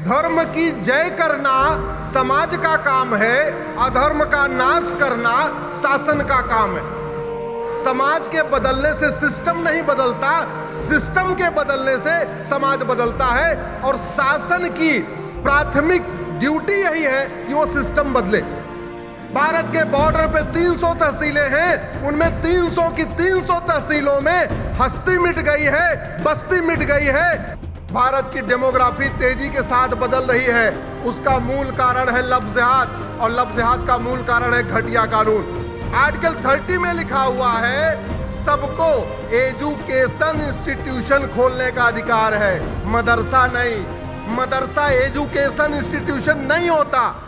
धर्म की जय करना समाज का काम है, अधर्म का नाश करना शासन का काम है। समाज के बदलने से सिस्टम नहीं बदलता, सिस्टम के बदलने से समाज बदलता है। और शासन की प्राथमिक ड्यूटी यही है कि वो सिस्टम बदले। भारत के बॉर्डर पे 300 तहसीलें हैं, उनमें 300 की 300 तहसीलों में हस्ती मिट गई है, बस्ती मिट गई है। भारत की डेमोग्राफी तेजी के साथ बदल रही है। उसका मूल कारण है लफ्ज़ जिहाद, और लफ्ज़ जिहाद का मूल कारण है घटिया कानून। आर्टिकल 30 में लिखा हुआ है सबको एजुकेशन इंस्टीट्यूशन खोलने का अधिकार है, मदरसा नहीं। मदरसा एजुकेशन इंस्टीट्यूशन नहीं होता।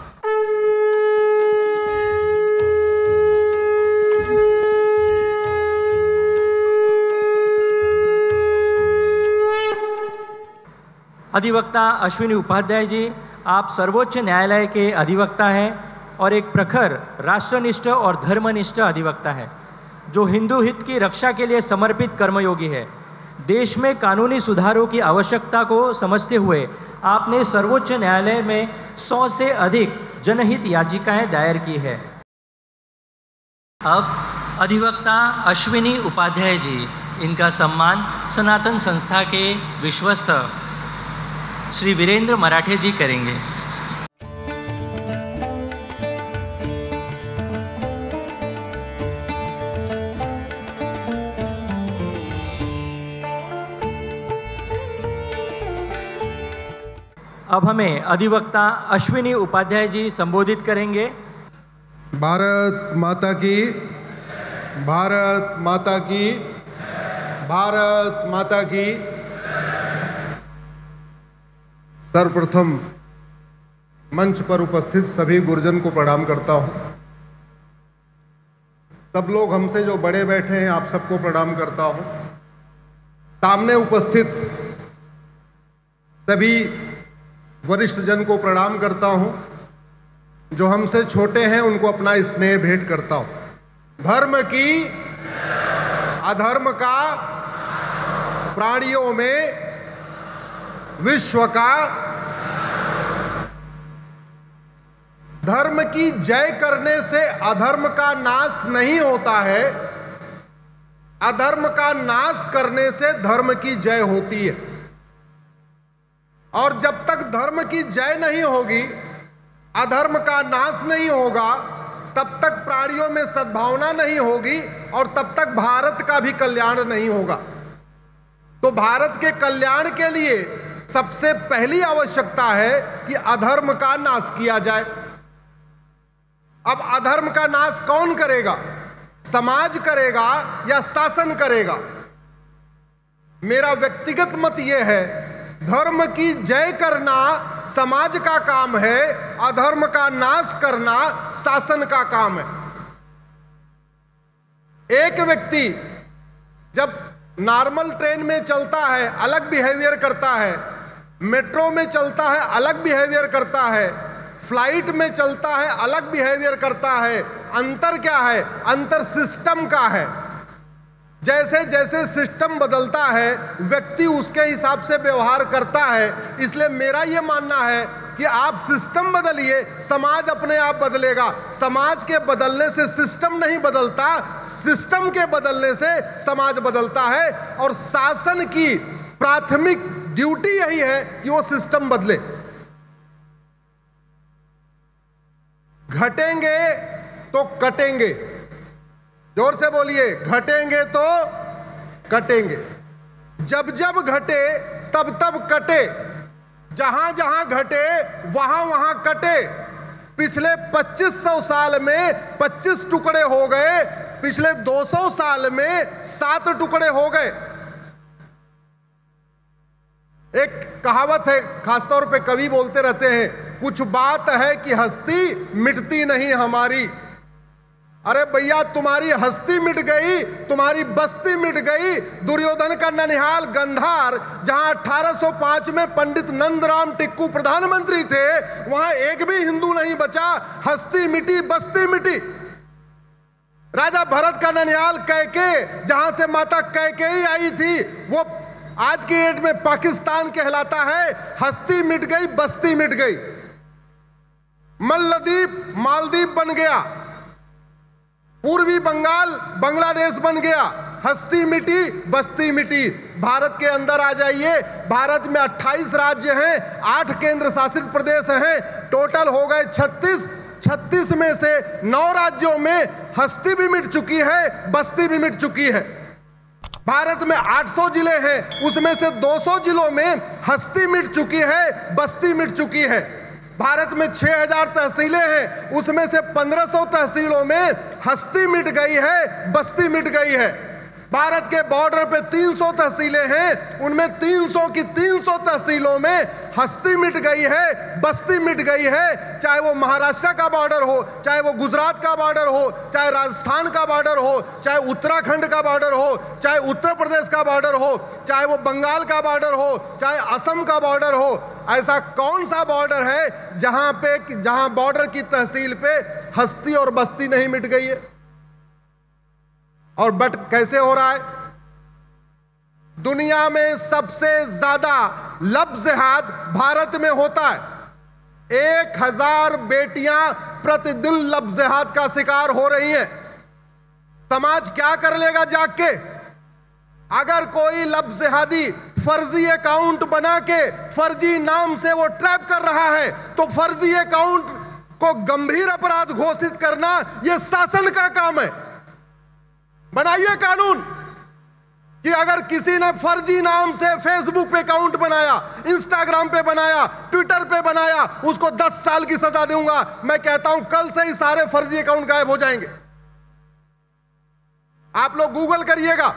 अधिवक्ता अश्विनी उपाध्याय जी, आप सर्वोच्च न्यायालय के अधिवक्ता हैं और एक प्रखर राष्ट्रनिष्ठ और धर्मनिष्ठ अधिवक्ता है जो हिंदू हित की रक्षा के लिए समर्पित कर्मयोगी है। देश में कानूनी सुधारों की आवश्यकता को समझते हुए आपने सर्वोच्च न्यायालय में 100 से अधिक जनहित याचिकाएं दायर की है। अब अधिवक्ता अश्विनी उपाध्याय जी, इनका सम्मान सनातन संस्था के विश्वस्त श्री वीरेंद्र मराठे जी करेंगे। अब हमें अधिवक्ता अश्विनी उपाध्याय जी संबोधित करेंगे। भारत माता की, भारत माता की, भारत माता की। सर्वप्रथम मंच पर उपस्थित सभी गुरुजन को प्रणाम करता हूं। सब लोग हमसे जो बड़े बैठे हैं, आप सबको प्रणाम करता हूं। सामने उपस्थित सभी वरिष्ठ जन को प्रणाम करता हूं। जो हमसे छोटे हैं उनको अपना स्नेह भेंट करता हूं। धर्म की, अधर्म का, प्राणियों में विश्व का। धर्म की जय करने से अधर्म का नाश नहीं होता है, अधर्म का नाश करने से धर्म की जय होती है। और जब तक धर्म की जय नहीं होगी, अधर्म का नाश नहीं होगा, तब तक प्राणियों में सद्भावना नहीं होगी और तब तक भारत का भी कल्याण नहीं होगा। तो भारत के कल्याण के लिए सबसे पहली आवश्यकता है कि अधर्म का नाश किया जाए। अब अधर्म का नाश कौन करेगा? समाज करेगा या शासन करेगा? मेरा व्यक्तिगत मत यह है, धर्म की जय करना समाज का काम है, अधर्म का नाश करना शासन का काम है। एक व्यक्ति जब नॉर्मल ट्रेन में चलता है अलग बिहेवियर करता है, मेट्रो में चलता है अलग बिहेवियर करता है, फ्लाइट में चलता है अलग बिहेवियर करता है। अंतर क्या है? अंतर सिस्टम का है। जैसे जैसे सिस्टम बदलता है व्यक्ति उसके हिसाब से व्यवहार करता है। इसलिए मेरा यह मानना है कि आप सिस्टम बदलिए, समाज अपने आप बदलेगा। समाज के बदलने से सिस्टम नहीं बदलता, सिस्टम के बदलने से समाज बदलता है। और शासन की प्राथमिक ड्यूटी यही है कि वो सिस्टम बदले। घटेंगे तो कटेंगे, जोर से बोलिए, घटेंगे तो कटेंगे। जब जब घटे तब तब कटे, जहां जहां घटे वहां वहां कटे। पिछले 2500 साल में 25 टुकड़े हो गए, पिछले 200 साल में 7 टुकड़े हो गए। एक कहावत है, खासतौर पे कवि बोलते रहते हैं, कुछ बात है कि हस्ती मिटती नहीं हमारी। अरे भैया, तुम्हारी हस्ती मिट गई, तुम्हारी बस्ती मिट गई। दुर्योधन का ननिहाल गंधार, जहां 1805 में पंडित नंदराम टिक्कू प्रधानमंत्री थे, वहां एक भी हिंदू नहीं बचा। हस्ती मिटी, बस्ती मिटी। राजा भरत का ननिहाल कैके, जहां से माता कैकेयी आई थी, वो आज की डेट में पाकिस्तान कहलाता है। हस्ती मिट गई, बस्ती मिट गई, मल्लद्वीप मालदीव बन गया, पूर्वी बंगाल बांग्लादेश बन गया। हस्ती मिटी, बस्ती मिटी। भारत के अंदर आ जाइए, भारत में 28 राज्य हैं, 8 केंद्र शासित प्रदेश हैं, टोटल हो गए 36। 36 में से 9 राज्यों में हस्ती भी मिट चुकी है, बस्ती भी मिट चुकी है। भारत में 800 जिले हैं, उसमें से 200 जिलों में हस्ती मिट चुकी है, बस्ती मिट चुकी है। भारत में 6000 तहसीलें हैं, उसमें से 1500 तहसीलों में हस्ती मिट गई है, बस्ती मिट गई है। भारत के बॉर्डर पे 300 तहसीलें हैं, उनमें 300 की 300 तहसीलों में हस्ती मिट गई है, बस्ती मिट गई है। चाहे वो महाराष्ट्र का बॉर्डर हो, चाहे वो गुजरात का बॉर्डर हो, चाहे राजस्थान का बॉर्डर हो, चाहे उत्तराखंड का बॉर्डर हो, चाहे उत्तर प्रदेश का बॉर्डर हो, चाहे वो बंगाल का बॉर्डर हो, चाहे असम का बॉर्डर हो। ऐसा कौन सा बॉर्डर है जहां बॉर्डर की तहसील पे हस्ती और बस्ती नहीं मिट गई है? और बट कैसे हो रहा है? दुनिया में सबसे ज्यादा लव जिहाद भारत में होता है। 1000 बेटियां प्रतिदिन लव जिहाद का शिकार हो रही हैं। समाज क्या कर लेगा जाग के? अगर कोई लव जिहादी फर्जी अकाउंट बना के फर्जी नाम से वो ट्रैप कर रहा है, तो फर्जी अकाउंट को गंभीर अपराध घोषित करना यह शासन का काम है। बनाइए कानून कि अगर किसी ने फर्जी नाम से फेसबुक पे अकाउंट बनाया, इंस्टाग्राम पे बनाया, ट्विटर पे बनाया, उसको 10 साल की सजा दूंगा। मैं कहता हूं कल से ही सारे फर्जी अकाउंट गायब हो जाएंगे। आप लोग गूगल करिएगा,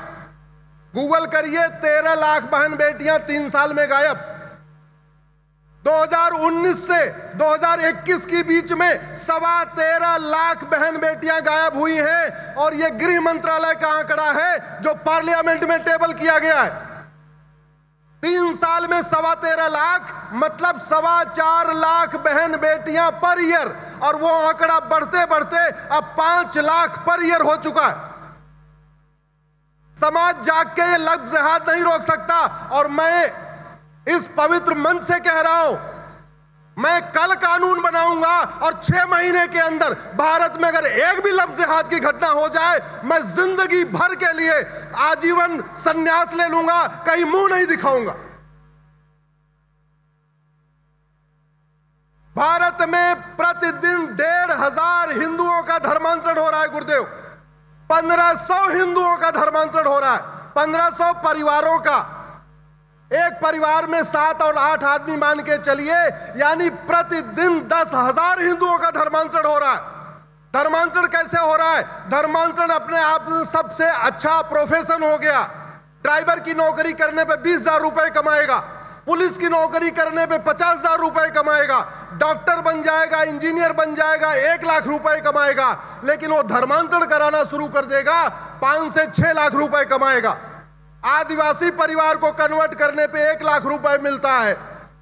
गूगल करिए 13 लाख बहन बेटियां 3 साल में गायब। 2019 से 2021 के बीच में 13.25 लाख बहन बेटियां गायब हुई हैं, और यह गृह मंत्रालय का आंकड़ा है जो पार्लियामेंट में टेबल किया गया है। 3 साल में 13.25 लाख मतलब 4.25 लाख बहन बेटियां पर ईयर, और वो आंकड़ा बढ़ते बढ़ते अब 5 लाख पर ईयर हो चुका है। समाज जाग के ये लव जिहाद नहीं रोक सकता। और मैं इस पवित्र मंच से कह रहा हूं, मैं कल कानून बनाऊंगा और 6 महीने के अंदर भारत में अगर एक भी लव जिहाद की घटना हो जाए, मैं जिंदगी भर के लिए आजीवन संन्यास ले लूंगा, कहीं मुंह नहीं दिखाऊंगा। भारत में प्रतिदिन 1500 हिंदुओं का धर्मांतरण हो रहा है गुरुदेव। 1500 हिंदुओं का धर्मांतरण हो रहा है, 1500 परिवारों का। एक परिवार में 7 और 8 आदमी मान के चलिए, यानी प्रतिदिन 10,000 हिंदुओं का धर्मांतरण हो रहा है। धर्मांतरण कैसे हो रहा है? धर्मांतरण अपने आप में सबसे अच्छा प्रोफेशन हो गया। ड्राइवर की नौकरी करने पे 20,000 रुपए कमाएगा, पुलिस की नौकरी करने पे 50,000 रुपए कमाएगा, डॉक्टर बन जाएगा, इंजीनियर बन जाएगा, 1 लाख रुपए कमाएगा। लेकिन वो धर्मांतरण कराना शुरू कर देगा, 5 से 6 लाख रुपए कमाएगा। आदिवासी परिवार को कन्वर्ट करने पे 1 लाख रुपए मिलता है,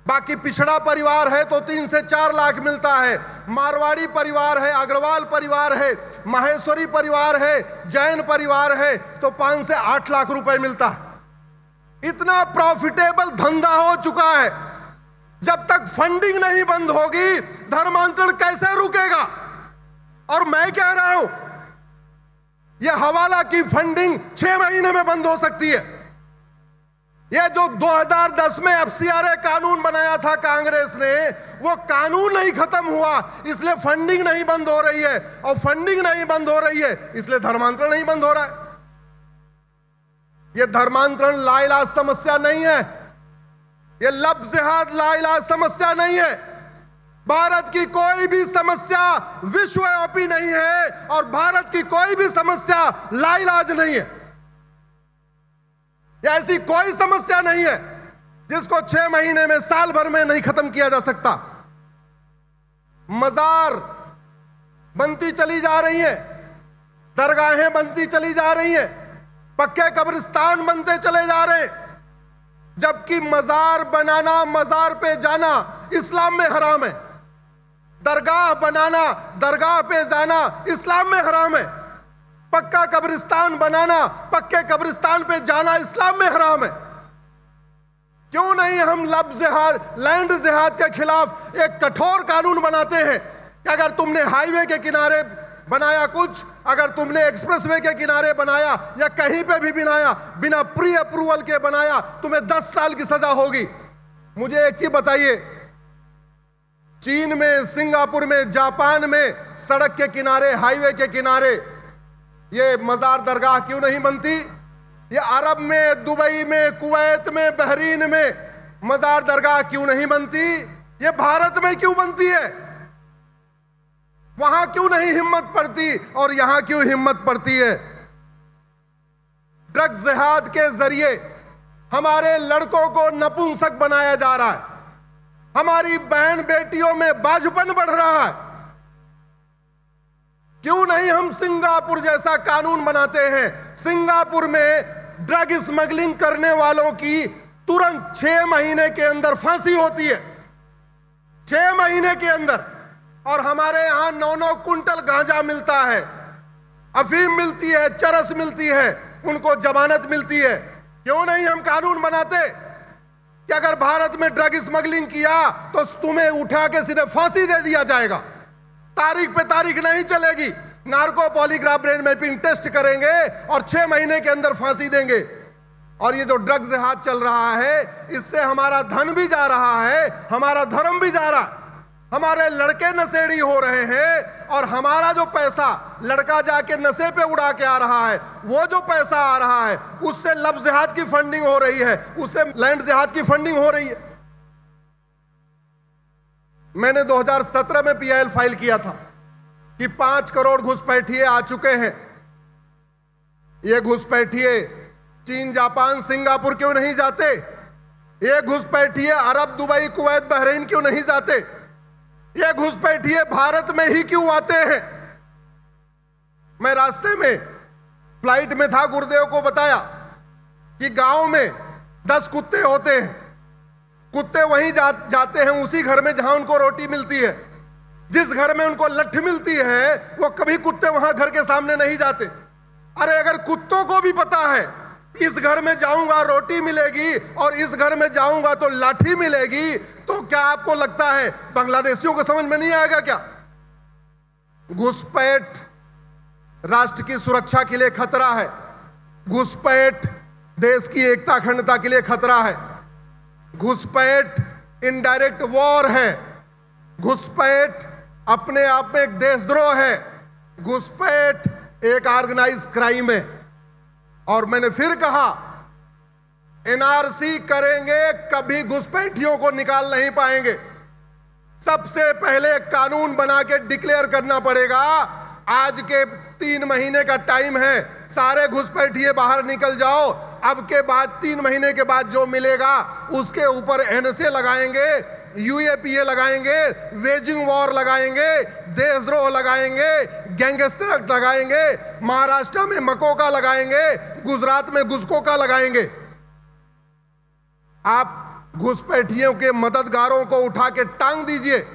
बाकी पिछड़ा परिवार है तो 3 से 4 लाख मिलता है। मारवाड़ी परिवार है, अग्रवाल परिवार है, माहेश्वरी परिवार है, जैन परिवार है तो 5 से 8 लाख रुपए मिलता है। इतना प्रॉफिटेबल धंधा हो चुका है। जब तक फंडिंग नहीं बंद होगी, धर्मांतरण कैसे रुकेगा? और मैं कह रहा हूं, यह हवाला की फंडिंग 6 महीने में बंद हो सकती है। यह जो 2010 में FCRA कानून बनाया था कांग्रेस ने, वो कानून नहीं खत्म हुआ, इसलिए फंडिंग नहीं बंद हो रही है। और फंडिंग नहीं बंद हो रही है, इसलिए धर्मांतरण नहीं बंद हो रहा है। यह धर्मांतरण लाइलाज समस्या नहीं है, यह लव जिहाद लाइलाज समस्या नहीं है। भारत की कोई भी समस्या विश्वव्यापी नहीं है, और भारत की कोई भी समस्या लाइलाज नहीं है। ऐसी कोई समस्या नहीं है जिसको 6 महीने में, साल भर में नहीं खत्म किया जा सकता। मजार बनती चली जा रही हैं, दरगाहें बनती चली जा रही हैं, पक्के कब्रिस्तान बनते चले जा रहे हैं, जबकि मजार बनाना, मजार पे जाना इस्लाम में हराम है। दरगाह बनाना, दरगाह पे जाना इस्लाम में हराम है। पक्का कब्रिस्तान बनाना, पक्के कब्रिस्तान पे जाना इस्लाम में हराम है। क्यों नहीं हम लैंड जिहाद के खिलाफ एक कठोर कानून बनाते हैं कि अगर तुमने हाईवे के किनारे बनाया कुछ, अगर तुमने एक्सप्रेसवे के किनारे बनाया या कहीं पे भी बनाया, बिना प्री अप्रूवल के बनाया, तुम्हें 10 साल की सजा होगी। मुझे एक चीज बताइए, चीन में, सिंगापुर में, जापान में सड़क के किनारे, हाईवे के किनारे ये मजार दरगाह क्यों नहीं बनती? ये अरब में, दुबई में, कुवैत में, बहरीन में मजार दरगाह क्यों नहीं बनती? ये भारत में क्यों बनती है? वहां क्यों नहीं हिम्मत पड़ती और यहां क्यों हिम्मत पड़ती है? ड्रग्स जिहाद के जरिए हमारे लड़कों को नपुंसक बनाया जा रहा है, हमारी बहन बेटियों में बाजुपन बढ़ रहा है। क्यों नहीं हम सिंगापुर जैसा कानून बनाते हैं? सिंगापुर में ड्रग स्मगलिंग करने वालों की तुरंत 6 महीने के अंदर फांसी होती है, 6 महीने के अंदर। और हमारे यहां 9-9 कुंटल गांजा मिलता है, अफीम मिलती है, चरस मिलती है, उनको जमानत मिलती है। क्यों नहीं हम कानून बनाते कि अगर भारत में ड्रग स्मगलिंग किया तो तुम्हें उठा के सीधे फांसी दे दिया जाएगा, तारीख पे तारीख नहीं चलेगी, narco polygraph brain mapping test करेंगे और 6 महीने के अंदर फांसी देंगे। और ये जो ड्रग्स जिहाद चल रहा है, इससे हमारा धन भी जा रहा है, हमारा धर्म भी जा रहा है, हमारे लड़के नशेड़ी हो रहे हैं और हमारा जो पैसा लड़का जाके नशे पे उड़ा के आ रहा है, वो जो पैसा आ रहा है उससे लव जिहाद की फंडिंग हो रही है, उससे लैंड जिहाद की फंडिंग हो रही है। मैंने 2017 में PIL फाइल किया था कि 5 करोड़ घुसपैठिए आ चुके हैं। ये घुसपैठिए चीन, जापान, सिंगापुर क्यों नहीं जाते? ये घुसपैठिए अरब, दुबई, कुवैत, बहरीन क्यों नहीं जाते? ये घुसपैठिए भारत में ही क्यों आते हैं? मैं रास्ते में फ्लाइट में था, गुरुदेव को बताया कि गांव में 10 कुत्ते होते हैं, कुत्ते वहीं जाते हैं उसी घर में जहां उनको रोटी मिलती है। जिस घर में उनको लठ मिलती है वो कभी कुत्ते वहां घर के सामने नहीं जाते। अरे अगर कुत्तों को भी पता है इस घर में जाऊंगा रोटी मिलेगी और इस घर में जाऊंगा तो लाठी मिलेगी, तो क्या आपको लगता है बांग्लादेशियों को समझ में नहीं आएगा क्या? घुसपैठ राष्ट्र की सुरक्षा के लिए खतरा है, घुसपैठ देश की एकता अखंडता के लिए खतरा है, घुसपैठ इनडायरेक्ट वॉर है, घुसपैठ अपने आप में एक देशद्रोह है, घुसपैठ एक ऑर्गेनाइज क्राइम है। और मैंने फिर कहा, NRC करेंगे, कभी घुसपैठियों को निकाल नहीं पाएंगे। सबसे पहले कानून बना के डिक्लेयर करना पड़ेगा, आज के 3 महीने का टाइम है, सारे घुसपैठिए बाहर निकल जाओ। अब के बाद 3 महीने के बाद जो मिलेगा उसके ऊपर NSA लगाएंगे, UAPA लगाएंगे, वेजिंग वॉर लगाएंगे, देशद्रोह लगाएंगे, गैंगस्टर लगाएंगे, महाराष्ट्र में मकोका लगाएंगे, गुजरात में गुस्कोका लगाएंगे। आप घुसपैठियों के मददगारों को उठा के टांग दीजिए,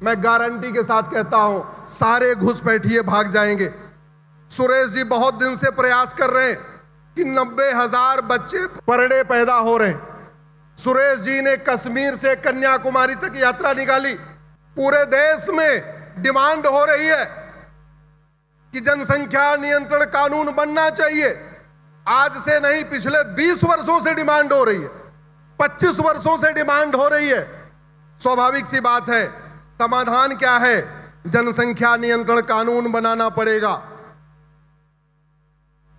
मैं गारंटी के साथ कहता हूं सारे घुसपैठिए भाग जाएंगे। सुरेश जी बहुत दिन से प्रयास कर रहे हैं कि 90,000 बच्चे पर डे पैदा हो रहे हैं। सुरेश जी ने कश्मीर से कन्याकुमारी तक यात्रा निकाली। पूरे देश में डिमांड हो रही है कि जनसंख्या नियंत्रण कानून बनना चाहिए। आज से नहीं, पिछले 20 वर्षों से डिमांड हो रही है, 25 वर्षों से डिमांड हो रही है। स्वाभाविक सी बात है, समाधान क्या है? जनसंख्या नियंत्रण कानून बनाना पड़ेगा।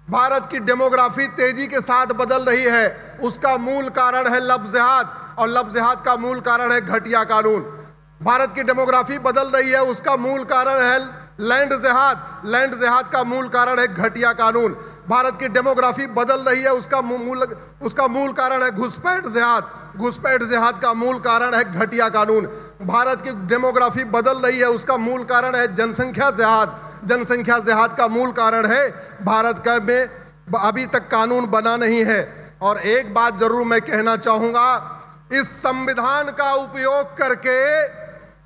भारत की डेमोग्राफी तेजी के साथ बदल रही है, उसका मूल कारण है लव जिहाद, और लव जिहाद का मूल कारण है घटिया कानून। भारत की डेमोग्राफी बदल रही है, उसका मूल कारण है लैंड जिहाद, लैंड जिहाद का मूल कारण है घटिया कानून। भारत की डेमोग्राफी बदल रही है, उसका मूल कारण है घुसपैठ जिहाद, घुसपैठ जिहाद का मूल कारण है घटिया कानून। भारत की डेमोग्राफी बदल रही है, उसका मूल कारण है जनसंख्या जिहाद, जनसंख्या जिहाद का मूल कारण है भारत का में अभी तक कानून बना नहीं है। और एक बात जरूर मैं कहना चाहूंगा, इस संविधान का उपयोग करके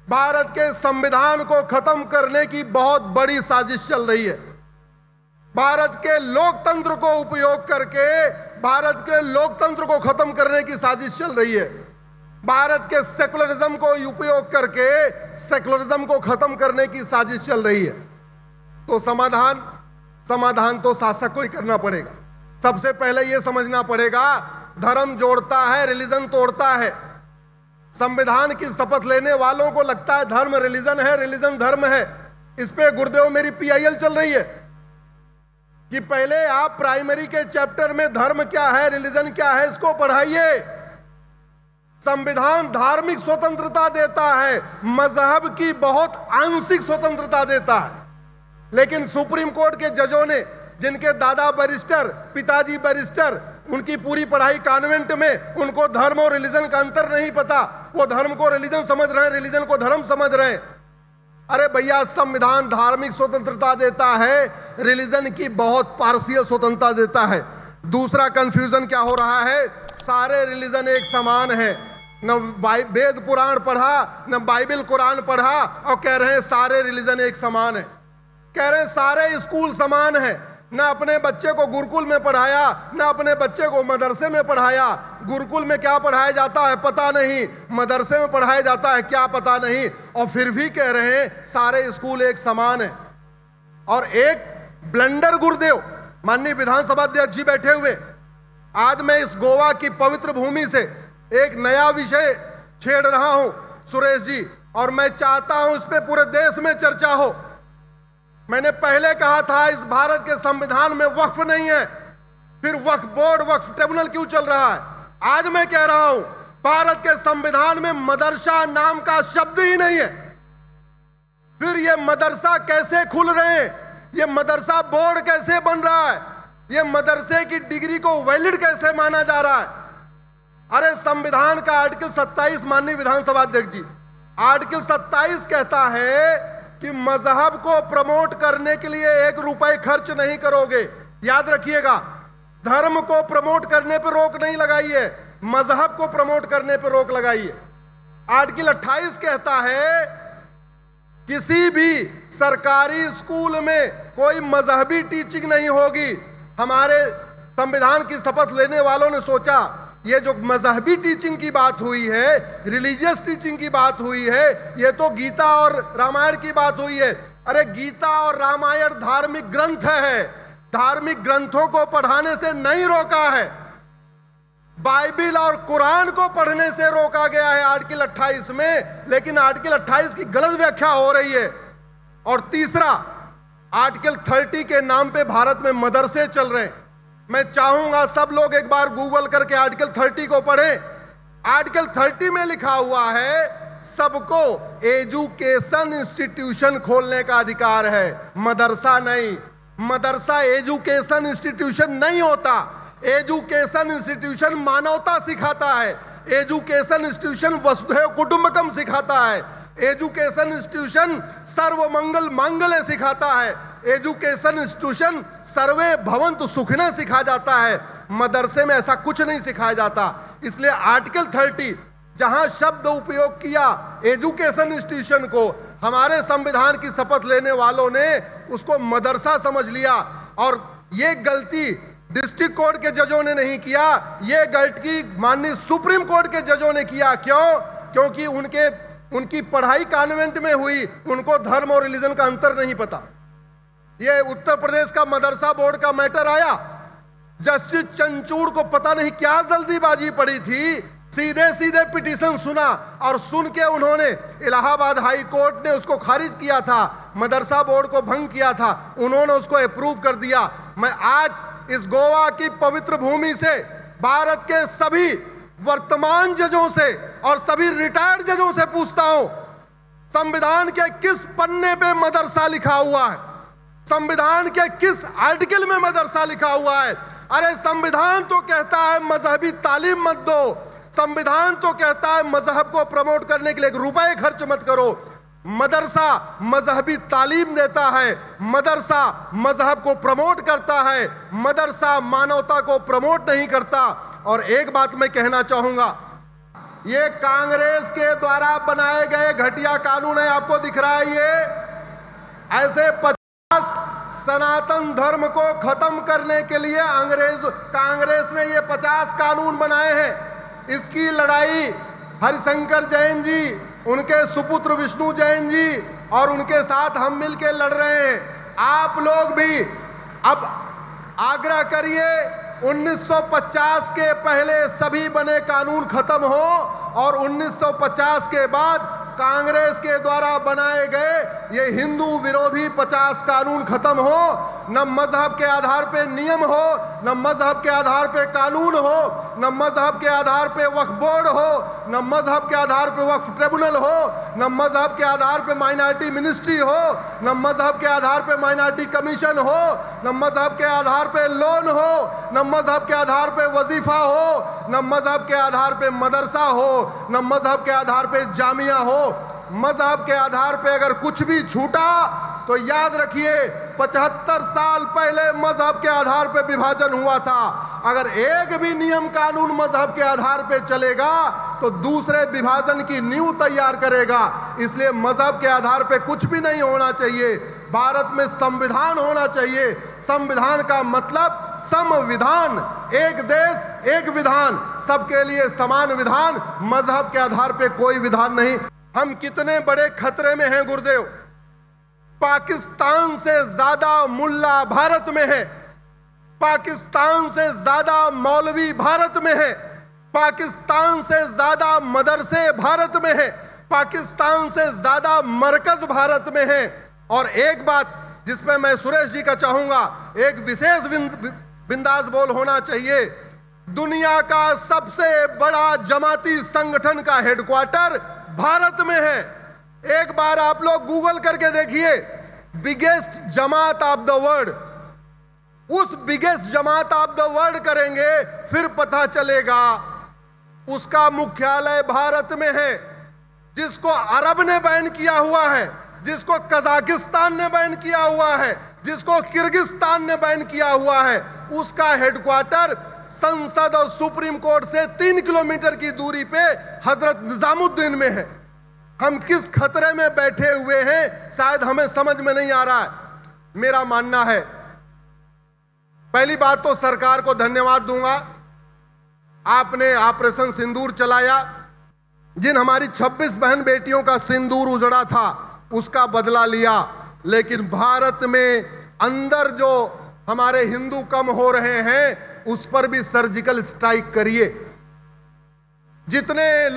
भारत के संविधान को खत्म करने की बहुत बड़ी साजिश चल रही है। भारत के लोकतंत्र को उपयोग करके भारत के लोकतंत्र को खत्म करने की साजिश चल रही है। भारत के सेकुलरिज्म को उपयोग करके सेकुलरिज्म को खत्म करने की साजिश चल रही है। तो समाधान तो शासक को ही करना पड़ेगा। सबसे पहले यह समझना पड़ेगा, धर्म जोड़ता है, रिलीजन तोड़ता है। संविधान की शपथ लेने वालों को लगता है धर्म रिलीजन है, रिलीजन धर्म है। इस पे गुरुदेव मेरी PIL चल रही है कि पहले आप प्राइमरी के चैप्टर में धर्म क्या है, रिलीजन क्या है, इसको पढ़ाइए। संविधान धार्मिक स्वतंत्रता देता है, मजहब की बहुत आंशिक स्वतंत्रता देता है। लेकिन सुप्रीम कोर्ट के जजों ने, जिनके दादा बैरिस्टर, पिताजी बैरिस्टर, उनकी पूरी पढ़ाई कॉन्वेंट में, उनको धर्म और रिलीजन का अंतर नहीं पता। वो धर्म को रिलीजन समझ रहे हैं, रिलीजन को धर्म समझ रहे हैं। अरे भैया, संविधान धार्मिक स्वतंत्रता देता है, रिलीजन की बहुत पार्शियल स्वतंत्रता देता है। दूसरा कंफ्यूजन क्या हो रहा है, सारे रिलीजन एक समान है। न वेद पुराण पढ़ा, न बाइबल कुरान पढ़ा, और कह रहे हैं सारे रिलीजन एक समान है। कह रहे हैं सारे स्कूल समान है। न अपने बच्चे को गुरुकुल में पढ़ाया, न अपने बच्चे को मदरसे में पढ़ाया। गुरुकुल में क्या पढ़ाया जाता है पता नहीं, मदरसे में पढ़ाया जाता है क्या पता नहीं, और फिर भी कह रहे हैं सारे स्कूल एक समान है। और एक ब्लंडर गुरुदेव माननीय विधानसभा अध्यक्ष जी बैठे हुए, आज मैं इस गोवा की पवित्र भूमि से एक नया विषय छेड़ रहा हूं सुरेश जी, और मैं चाहता हूं इस पे पूरे देश में चर्चा हो। मैंने पहले कहा था इस भारत के संविधान में वक्फ नहीं है, फिर वक्फ बोर्ड, वक्फ ट्रिब्यूनल क्यों चल रहा है? आज मैं कह रहा हूं भारत के संविधान में मदरसा नाम का शब्द ही नहीं है। फिर ये मदरसा कैसे खुल रहे हैं, ये मदरसा बोर्ड कैसे बन रहा है, ये मदरसे की डिग्री को वैलिड कैसे माना जा रहा है? अरे संविधान का आर्टिकल 27 माननीय विधानसभा अध्यक्ष जी, आर्टिकल 27 कहता है कि मजहब को प्रमोट करने के लिए 1 रुपए खर्च नहीं करोगे। याद रखिएगा, धर्म को प्रमोट करने पर रोक नहीं लगाइए, मजहब को प्रमोट करने पर रोक लगाइए। आर्टिकल 28 कहता है किसी भी सरकारी स्कूल में कोई मजहबी टीचिंग नहीं होगी। हमारे संविधान की शपथ लेने वालों ने सोचा ये जो मजहबी टीचिंग की बात हुई है, रिलीजियस टीचिंग की बात हुई है, ये तो गीता और रामायण की बात हुई है। अरे गीता और रामायण धार्मिक ग्रंथ है, धार्मिक ग्रंथों को पढ़ाने से नहीं रोका है। बाइबल और कुरान को पढ़ने से रोका गया है आर्टिकल 28 में, लेकिन आर्टिकल 28 की गलत व्याख्या हो रही है। और तीसरा, आर्टिकल 30 के नाम पे भारत में मदरसे चल रहे हैं। मैं चाहूंगा सब लोग एक बार गूगल करके आर्टिकल 30 को पढ़ें। आर्टिकल 30 में लिखा हुआ है सबको एजुकेशन इंस्टीट्यूशन खोलने का अधिकार है, मदरसा नहीं। मदरसा एजुकेशन इंस्टीट्यूशन नहीं होता। एजुकेशन इंस्टीट्यूशन मानवता सिखाता है, एजुकेशन इंस्टीट्यूशन वसुधैव कुटुंबकम सिखाता है, एजुकेशन इंस्टीट्यूशन सर्वमंगल मांगल्य सिखाता है, एजुकेशन इंस्टीट्यूशन सर्वे भवन्तु सुखिनः सिखाया जाता है। मदरसे में ऐसा कुछ नहीं सिखाया जाता। इसलिए आर्टिकल 30 जहां शब्द उपयोग किया एजुकेशन इंस्टीट्यूशन को, हमारे संविधान की शपथ लेने वालों ने उसको मदरसा समझ लिया। और ये गलती डिस्ट्रिक्ट कोर्ट के जजों ने नहीं किया, ये गलती माननीय सुप्रीम कोर्ट के जजों ने किया। क्यों? क्योंकि उनकी पढ़ाई कॉन्वेंट में हुई, उनको धर्म और रिलीजन का अंतर नहीं पता। ये उत्तर प्रदेश का मदरसा बोर्ड का मैटर आया, जस्टिस चंचूड़ को पता नहीं क्या जल्दीबाजी पड़ी थी, सीधे सीधे पिटीशन सुना और सुन के उन्होंने इलाहाबाद हाई कोर्ट ने उसको खारिज किया था, मदरसा बोर्ड को भंग किया था, उन्होंने उसको अप्रूव कर दिया। मैं आज इस गोवा की पवित्र भूमि से भारत के सभी वर्तमान जजों से और सभी रिटायर्ड जजों से पूछता हूं, संविधान के किस पन्ने पे मदरसा लिखा हुआ है? संविधान के किस आर्टिकल में मदरसा लिखा हुआ है? अरे संविधान तो कहता है मजहबी तालीम मत दो, संविधान तो कहता है मजहब को प्रमोट करने के लिए 1 रुपए खर्च मत करो। मदरसा मजहबी तालीम देता है, मदरसा मजहब को प्रमोट करता है, मदरसा मानवता को प्रमोट नहीं करता। और एक बात मैं कहना चाहूंगा, ये कांग्रेस के द्वारा बनाए गए घटिया कानून है, आपको दिख रहा है ये। ऐसे सनातन धर्म को खत्म करने के लिए कांग्रेस ने ये 50 कानून बनाए हैं। इसकी लड़ाई हरिशंकर जैन जी, उनके सुपुत्र विष्णु जैन जी और उनके साथ हम मिलके लड़ रहे हैं। आप लोग भी अब आग्रह करिए 1950 के पहले सभी बने कानून खत्म हो और 1950 के बाद कांग्रेस के द्वारा बनाए गए ये हिंदू विरोधी 50 कानून खत्म हो। न मजहब के आधार पे नियम हो, न मजहब के आधार पे कानून हो, न मजहब के आधार पे वक्फ बोर्ड हो, न मजहब के आधार पे वक्फ ट्रिब्यूनल हो, न मजहब के आधार पे माइनॉरिटी मिनिस्ट्री हो, न मजहब के आधार पे माइनॉरिटी कमीशन हो, न मजहब के आधार पे लोन हो, न मजहब के आधार पे वजीफा हो, न मजहब के आधार पे मदरसा हो, न मजहब के आधार पे जामिया हो। मजहब के आधार पे अगर कुछ भी छूटा तो याद रखिए 75 साल पहले मजहब के आधार पे विभाजन हुआ था। अगर एक भी नियम कानून मजहब के आधार पे चलेगा तो दूसरे विभाजन की नींव तैयार करेगा। इसलिए मजहब के आधार पे कुछ भी नहीं होना चाहिए। भारत में संविधान होना चाहिए। संविधान का मतलब संविधान, एक देश एक विधान, सबके लिए समान विधान, मजहब के आधार पे कोई विधान नहीं। हम कितने बड़े खतरे में हैं गुरुदेव। पाकिस्तान से ज्यादा मुल्ला भारत में है, पाकिस्तान से ज्यादा मौलवी भारत में है, पाकिस्तान से ज्यादा मदरसे भारत में है, पाकिस्तान से ज्यादा मरकज भारत में है। और एक बात जिसमें मैं सुरेश जी का चाहूंगा, एक विशेष बिंदास बोल होना चाहिए। दुनिया का सबसे बड़ा जमाती संगठन का हेडक्वार्टर भारत में है। एक बार आप लोग गूगल करके देखिए, biggest jamaat of the world, उस biggest jamaat of the world करेंगे फिर पता चलेगा उसका मुख्यालय भारत में है। जिसको अरब ने बैन किया हुआ है, जिसको कजाकिस्तान ने बैन किया हुआ है, जिसको किर्गिस्तान ने बैन किया हुआ है, उसका हेडक्वार्टर संसद और सुप्रीम कोर्ट से 3 किलोमीटर की दूरी पे हजरत निजामुद्दीन में है। हम किस खतरे में बैठे हुए हैं शायद हमें समझ में नहीं आ रहा है। मेरा मानना है, पहली बात तो सरकार को धन्यवाद दूंगा, आपने ऑपरेशन सिंदूर चलाया। जिन हमारी 26 बहन बेटियों का सिंदूर उजड़ा था उसका बदला लिया। लेकिन भारत में अंदर जो हमारे हिंदू कम हो रहे हैं उस पर भी सर्जिकल स्ट्राइक करिए। जितने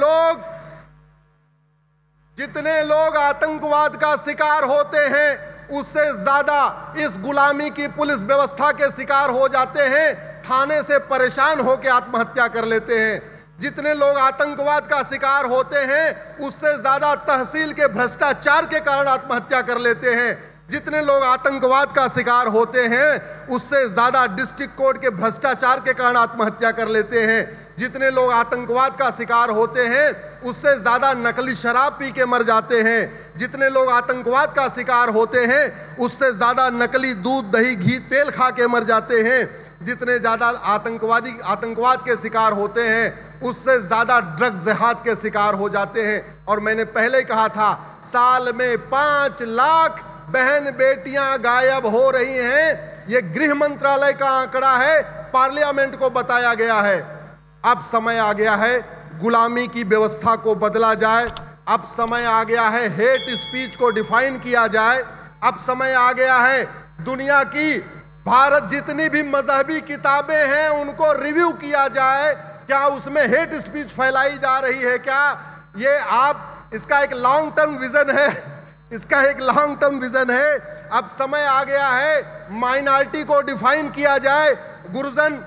लोग आतंकवाद का शिकार होते हैं उससे ज्यादा इस गुलामी की पुलिस व्यवस्था के शिकार हो जाते हैं, थाने से परेशान होकर आत्महत्या कर लेते हैं। जितने लोग आतंकवाद का शिकार होते हैं उससे ज्यादा तहसील के भ्रष्टाचार के कारण आत्महत्या कर लेते हैं। जितने लोग आतंकवाद का शिकार होते हैं उससे ज्यादा डिस्ट्रिक्ट कोर्ट के भ्रष्टाचार के कारण आत्महत्या कर लेते हैं। जितने लोग आतंकवाद का शिकार होते हैं उससे ज्यादा नकली शराब पी के मर जाते हैं। जितने लोग आतंकवाद का शिकार होते हैं उससे ज्यादा नकली दूध दही घी तेल खा के मर जाते हैं। जितने ज्यादा आतंकवाद के शिकार होते हैं उससे ज्यादा ड्रग्स जिहाद के शिकार हो जाते हैं। और मैंने पहले कहा था, साल में 5 लाख बहन बेटियां गायब हो रही हैं। यह गृह मंत्रालय का आंकड़ा है, पार्लियामेंट को बताया गया है। अब समय आ गया है गुलामी की व्यवस्था को बदला जाए। अब समय आ गया है हेट स्पीच को डिफाइन किया जाए। अब समय आ गया है दुनिया की भारत जितनी भी मजहबी किताबें हैं उनको रिव्यू किया जाए, क्या उसमें हेट स्पीच फैलाई जा रही है क्या। ये आप इसका एक लॉन्ग टर्म विजन है, इसका एक लॉन्ग टर्म विजन है। अब समय आ गया है माइनॉरिटी को डिफाइन किया जाए। गुरुजन,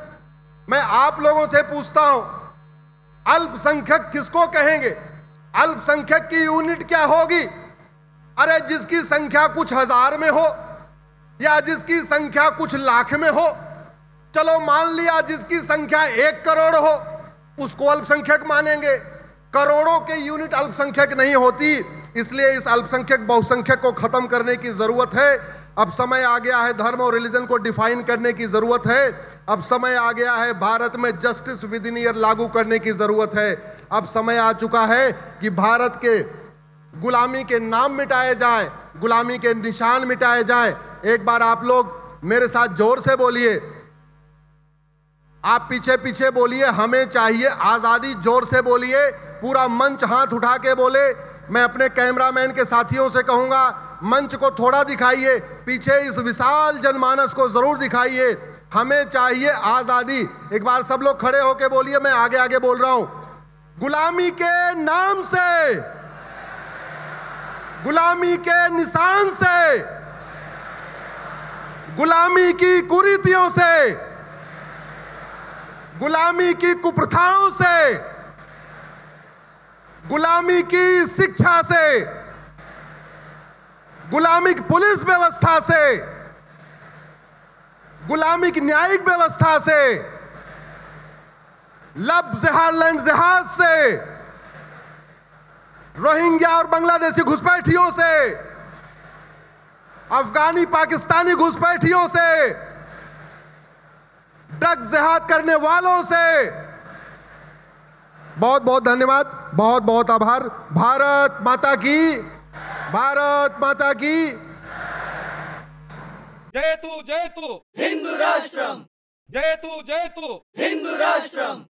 मैं आप लोगों से पूछता हूं, अल्पसंख्यक किसको कहेंगे? अल्पसंख्यक की यूनिट क्या होगी? अरे जिसकी संख्या कुछ हजार में हो या जिसकी संख्या कुछ लाख में हो, चलो मान लिया जिसकी संख्या 1 करोड़ हो उसको अल्पसंख्यक मानेंगे। करोड़ों के यूनिट अल्पसंख्यक नहीं होती। इसलिए इस अल्पसंख्यक बहुसंख्यक को खत्म करने की जरूरत है। अब समय आ गया है धर्म और रिलीजन को डिफाइन करने की जरूरत है। अब समय आ गया है भारत में जस्टिस विद इन ईयर लागू करने की जरूरत है। अब समय आ चुका है कि भारत के गुलामी के नाम मिटाए जाएं, गुलामी के निशान मिटाए जाएं। एक बार आप लोग मेरे साथ जोर से बोलिए, आप पीछे पीछे बोलिए, हमें चाहिए आजादी। जोर से बोलिए, पूरा मंच हाथ उठा के बोले। मैं अपने कैमरामैन के साथियों से कहूंगा, मंच को थोड़ा दिखाइए, पीछे इस विशाल जनमानस को जरूर दिखाइए। हमें चाहिए आजादी। एक बार सब लोग खड़े होके बोलिए, मैं आगे आगे बोल रहा हूं। गुलामी के नाम से, गुलामी के निशान से, गुलामी की कुरीतियों से, गुलामी की कुप्रथाओं से, गुलामी की शिक्षा से, गुलामी की पुलिस व्यवस्था से, गुलामी की न्यायिक व्यवस्था से, लब जिहाद लैंड जिहाद से, रोहिंग्या और बांग्लादेशी घुसपैठियों से, अफगानी पाकिस्तानी घुसपैठियों से, ड्रग जिहाद करने वालों से। बहुत बहुत धन्यवाद, बहुत बहुत आभार। भारत माता की, भारत माता की जयतु जयतु हिंदू राष्ट्रम, जयतु जयतु हिंदू राष्ट्रम।